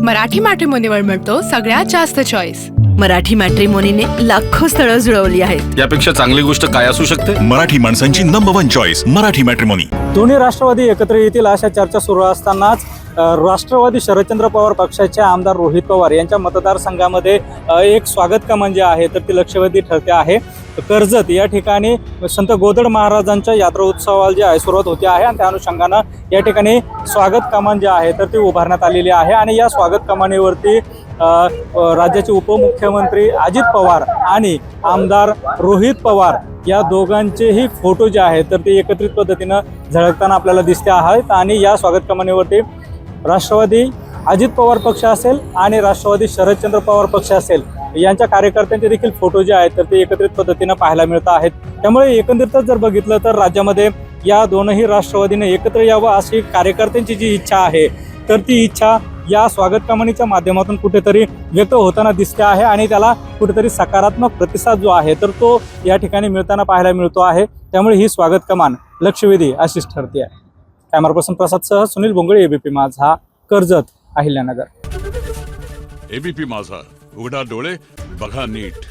मराठी मॅट्रिमोनीवर मिळतो सगळ्यात जास्त चॉईस। मराठी मॅट्रिमोनीने लाखो स्थळं जुळवली आहेत। यापेक्षा चांगली गोष्ट काय असू शकते? मराठी माणसांची नंबर 1 चॉईस मराठी मॅट्रिमोनी। दोन्ही राष्ट्रवादी एकत्र येतील अशा चर्चा सुरू असतानाच राष्ट्रवादी शरदचंद्र पवार पक्षाचे आमदार रोहित पवार यांच्या मतदारसंघामध्ये एक स्वागत कमान जे आहे तर ती लक्षवेधी ठरते आहे। कर्जत या ठिकाणी संत गोदड महाराजांच्या यात्रा उत्सवाला जे आहे सुरुवात होते आहे आणि त्या अनुषंगानं या ठिकाणी स्वागत कमान जे आहे तर ती उभारण्यात आलेली आहे आणि या स्वागत कमानीवरती राज्याचे उपमुख्यमंत्री अजित पवार आणि आमदार रोहित पवार या दोघांचेही फोटो जे आहेत तर ते एकत्रित पद्धतीनं झळकताना आपल्याला दिसते आहेत आणि या स्वागत कमानीवरती राष्ट्रवादी अजित पवार पक्ष असेल आणि राष्ट्रवादी शरदचंद्र पवार पक्ष असेल यांच्या कार्यकर्त्यांचे देखील फोटो जे आहेत तर ते एकत्रित पद्धतीनं पाहायला मिळत आहेत। त्यामुळे एकंदरीतच जर बघितलं तर राज्यामध्ये या दोनही राष्ट्रवादीने एकत्र यावं अशी कार्यकर्त्यांची जी इच्छा आहे तर ती इच्छा या स्वागत कमानीच्या माध्यमातून कुठेतरी व्यक्त होताना दिसते आहे आणि त्याला कुठेतरी सकारात्मक प्रतिसाद जो आहे तर तो या ठिकाणी मिळताना पाहायला मिळतो आहे। त्यामुळे ही स्वागत कमान लक्षवेधी अशीच ठरते आहे। कॅमेरा पर्सन प्रसादसह सुनील बोंगळे, एबीपी माझा, कर्जत, अहिल्यानगर। एबीपी माझा, उघडा डोळे बघा नीट।